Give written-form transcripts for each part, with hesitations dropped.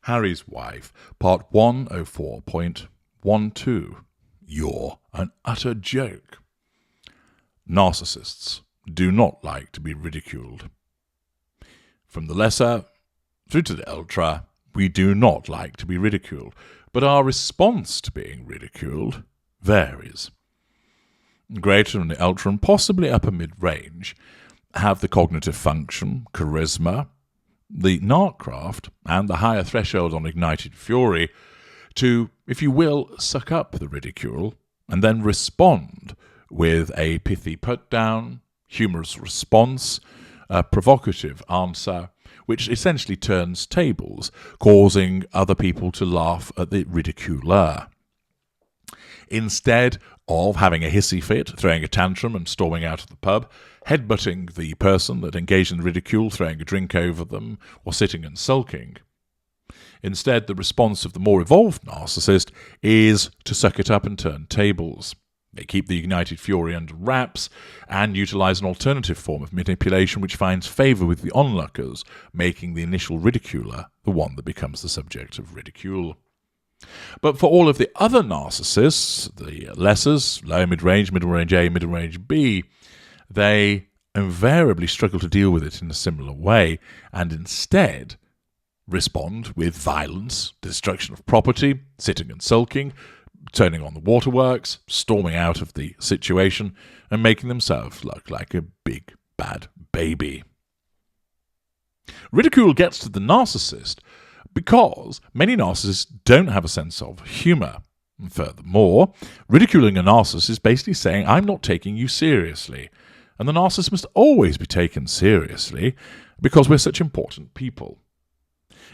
Harry's Wife, Part 104.12. You're an utter joke. Narcissists do not like to be ridiculed. From the lesser through to the ultra, we do not like to be ridiculed, but our response to being ridiculed varies. Greater and the ultra and possibly upper mid-range have the cognitive function, charisma, the narcraft, and the higher threshold on ignited fury to, if you will, suck up the ridicule and then respond with a pithy put-down, humorous response, a provocative answer, which essentially turns tables, causing other people to laugh at the ridiculer. Instead of having a hissy fit, throwing a tantrum and storming out of the pub, headbutting the person that engaged in ridicule, throwing a drink over them, or sitting and sulking. Instead, the response of the more evolved narcissist is to suck it up and turn tables. They keep the ignited fury under wraps and utilize an alternative form of manipulation which finds favor with the onlookers, making the initial ridiculer the one that becomes the subject of ridicule. But for all of the other narcissists, the lessers, low mid-range, middle range A, middle range B, they invariably struggle to deal with it in a similar way and instead respond with violence, destruction of property, sitting and sulking, turning on the waterworks, storming out of the situation, and making themselves look like a big, bad baby. Ridicule gets to the narcissist because many narcissists don't have a sense of humour. And furthermore, ridiculing a narcissist is basically saying, I'm not taking you seriously. And the narcissist must always be taken seriously because we're such important people.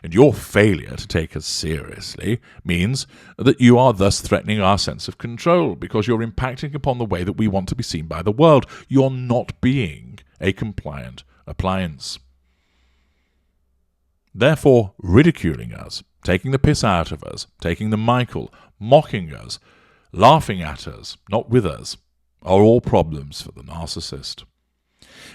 And your failure to take us seriously means that you are thus threatening our sense of control because you're impacting upon the way that we want to be seen by the world. You're not being a compliant appliance. Therefore, ridiculing us, taking the piss out of us, taking the Markle, mocking us, laughing at us, not with us, are all problems for the narcissist.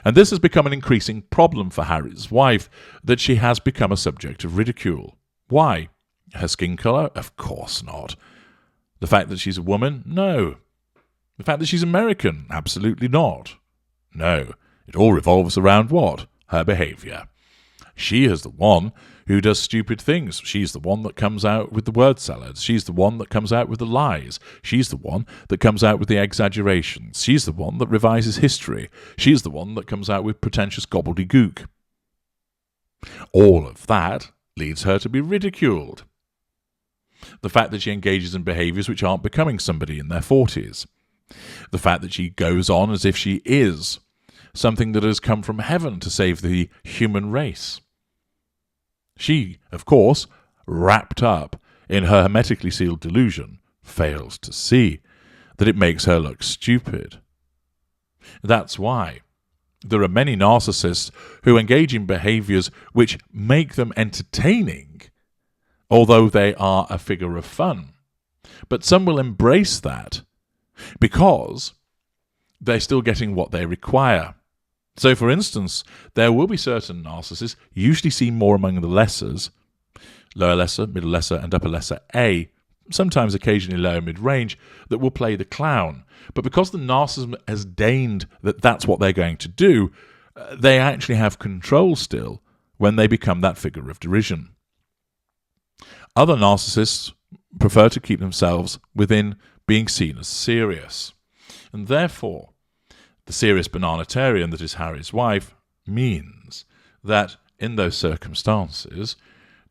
And this has become an increasing problem for Harry's wife, that she has become a subject of ridicule. Why? Her skin colour? Of course not. The fact that she's a woman? No. The fact that she's American? Absolutely not. No. It all revolves around what? Her behaviour. She is the one who does stupid things. She's the one that comes out with the word salads. She's the one that comes out with the lies. She's the one that comes out with the exaggerations. She's the one that revises history. She's the one that comes out with pretentious gobbledygook. All of that leads her to be ridiculed. The fact that she engages in behaviours which aren't becoming somebody in their 40s. The fact that she goes on as if she is something that has come from heaven to save the human race. She, of course, wrapped up in her hermetically sealed delusion, fails to see that it makes her look stupid. That's why there are many narcissists who engage in behaviours which make them entertaining, although they are a figure of fun. But some will embrace that because they're still getting what they require. So, for instance, there will be certain narcissists, usually seen more among the lessers, lower lesser, middle lesser, and upper lesser A, sometimes occasionally lower mid-range, that will play the clown. But because the narcissism has deigned that that's what they're going to do, they actually have control still when they become that figure of derision. Other narcissists prefer to keep themselves within being seen as serious, and therefore the serious bananitarian that is Harry's wife means that in those circumstances,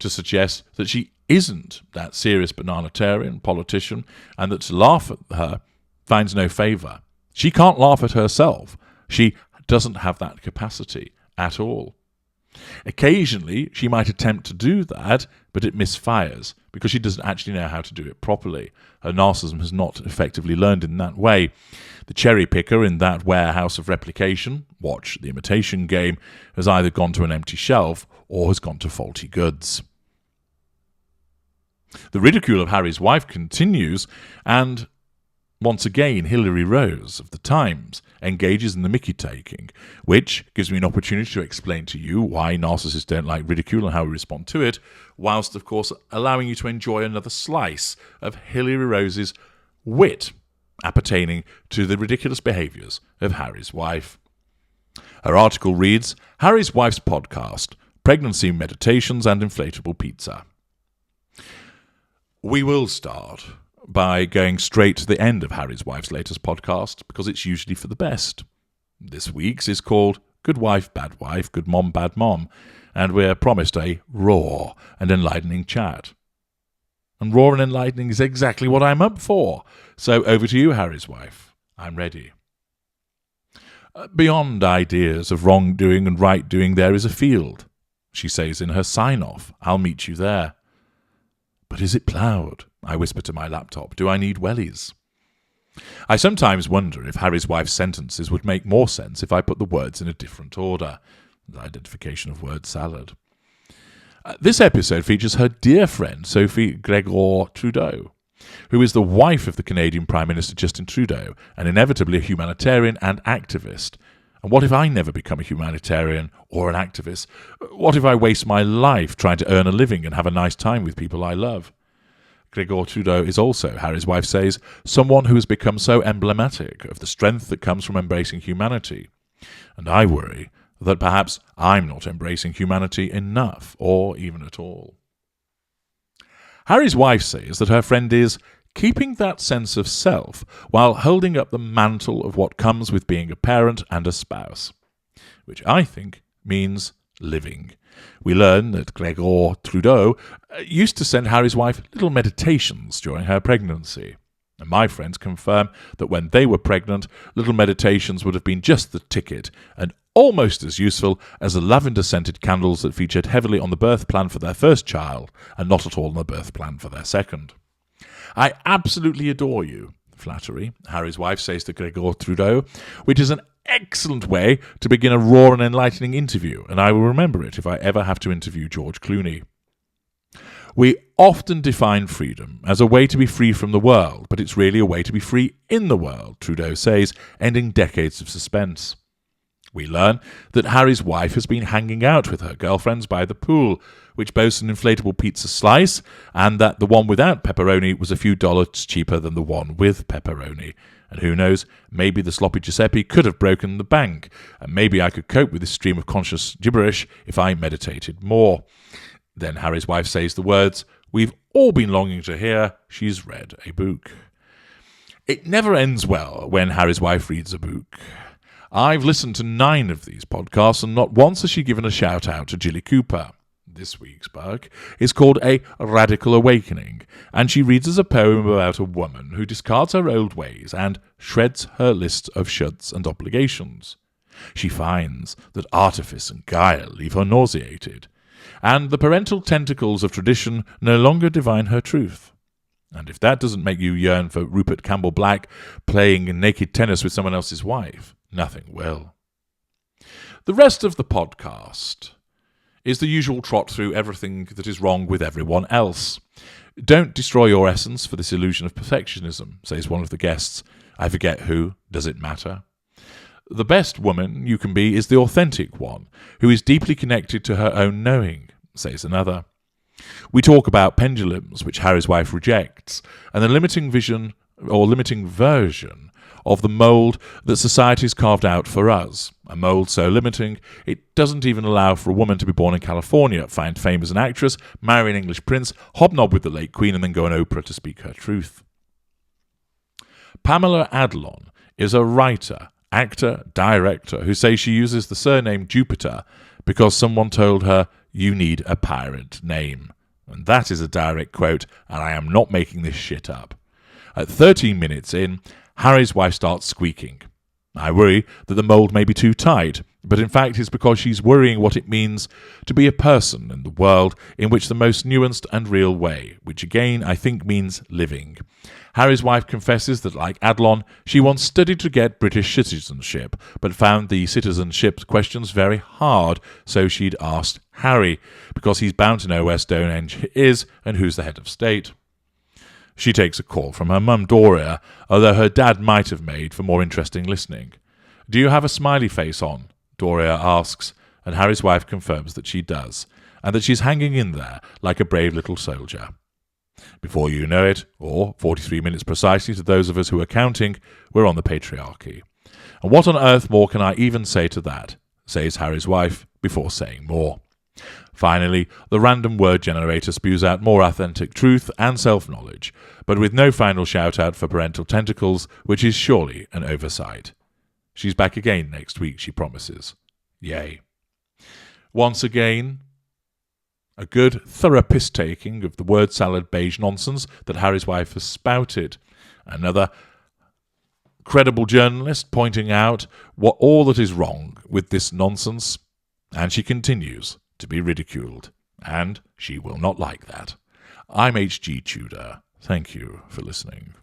to suggest that she isn't that serious bananitarian politician and that to laugh at her finds no favour. She can't laugh at herself. She doesn't have that capacity at all. Occasionally, she might attempt to do that, but it misfires because she doesn't actually know how to do it properly. Her narcissism has not effectively learned in that way. The cherry picker in that warehouse of replication, watch The Imitation Game, has either gone to an empty shelf or has gone to faulty goods. The ridicule of Harry's wife continues, and Once again, Hilary Rose of The Times engages in the mickey-taking, which gives me an opportunity to explain to you why narcissists don't like ridicule and how we respond to it, whilst, of course, allowing you to enjoy another slice of Hilary Rose's wit, appertaining to the ridiculous behaviours of Harry's wife. Her article reads, Harry's Wife's Podcast, Pregnancy Meditations and Inflatable Pizza. We will start by going straight to the end of Harry's wife's latest podcast, because it's usually for the best. This week's is called Good Wife, Bad Wife, Good Mom, Bad Mom, and we're promised a raw and enlightening chat. And raw and enlightening is exactly what I'm up for. So over to you, Harry's wife. I'm ready. Beyond ideas of wrongdoing and right-doing, there is a field, she says in her sign-off. I'll meet you there. But is it ploughed? I whisper to my laptop. Do I need wellies? I sometimes wonder if Harry's wife's sentences would make more sense if I put the words in a different order. The identification of word salad. This episode features her dear friend Sophie Gregor Trudeau, who is the wife of the Canadian Prime Minister Justin Trudeau, and inevitably a humanitarian and activist. And what if I never become a humanitarian or an activist? What if I waste my life trying to earn a living and have a nice time with people I love? Gregor Trudeau is also, Harry's wife says, someone who has become so emblematic of the strength that comes from embracing humanity. And I worry that perhaps I'm not embracing humanity enough, or even at all. Harry's wife says that her friend is keeping that sense of self while holding up the mantle of what comes with being a parent and a spouse, which I think means living. We learn that Gregor Trudeau used to send Harry's wife little meditations during her pregnancy. And my friends confirm that when they were pregnant, little meditations would have been just the ticket and almost as useful as the lavender-scented candles that featured heavily on the birth plan for their first child and not at all on the birth plan for their second. I absolutely adore you, flattery, Harry's wife says to Gregor Trudeau, which is an excellent way to begin a raw and enlightening interview, and I will remember it if I ever have to interview George Clooney. We often define freedom as a way to be free from the world, but it's really a way to be free in the world, Trudeau says, ending decades of suspense. We learn that Harry's wife has been hanging out with her girlfriends by the pool, which boasts an inflatable pizza slice, and that the one without pepperoni was a few dollars cheaper than the one with pepperoni. And who knows, maybe the sloppy Giuseppe could have broken the bank, and maybe I could cope with this stream of conscious gibberish if I meditated more. Then Harry's wife says the words we've all been longing to hear. She's read a book. It never ends well when Harry's wife reads a book. I've listened to 9 of these podcasts, and not once has she given a shout-out to Jilly Cooper. This week's book is called A Radical Awakening, and she reads us a poem about a woman who discards her old ways and shreds her list of shoulds and obligations. She finds that artifice and guile leave her nauseated, and the parental tentacles of tradition no longer divine her truth. And if that doesn't make you yearn for Rupert Campbell Black playing naked tennis with someone else's wife, nothing will. The rest of the podcast is the usual trot through everything that is wrong with everyone else. Don't destroy your essence for this illusion of perfectionism, says one of the guests. I forget who. Does it matter? The best woman you can be is the authentic one, who is deeply connected to her own knowing, says another. We talk about pendulums, which Harry's wife rejects, and the limiting vision or limiting version of the mould that society's carved out for us. A mould so limiting, it doesn't even allow for a woman to be born in California, find fame as an actress, marry an English prince, hobnob with the late Queen, and then go on Oprah to speak her truth. Pamela Adlon is a writer, actor, director who says she uses the surname Jupiter because someone told her, you need a pirate name. And that is a direct quote, and I am not making this shit up. At 13 minutes in, Harry's wife starts squeaking. I worry that the mould may be too tight, but in fact it's because she's worrying what it means to be a person in the world in which the most nuanced and real way, which again I think means living. Harry's wife confesses that, like Adlon, she once studied to get British citizenship, but found the citizenship questions very hard, so she'd asked Harry, because he's bound to know where Stonehenge is and who's the head of state. She takes a call from her mum, Doria, although her dad might have made for more interesting listening. "Do you have a smiley face on?" Doria asks, and Harry's wife confirms that she does, and that she's hanging in there like a brave little soldier. Before you know it, or 43 minutes precisely to those of us who are counting, we're on the patriarchy. And what on earth more can I even say to that, says Harry's wife, before saying more. Finally, the random word generator spews out more authentic truth and self-knowledge, but with no final shout-out for parental tentacles, which is surely an oversight. She's back again next week, she promises. Yay. Once again, a good thorough piss-taking of the word salad beige nonsense that Harry's wife has spouted. Another credible journalist pointing out what all that is wrong with this nonsense, and she continues to be ridiculed, and she will not like that. I'm H.G. Tudor. Thank you for listening.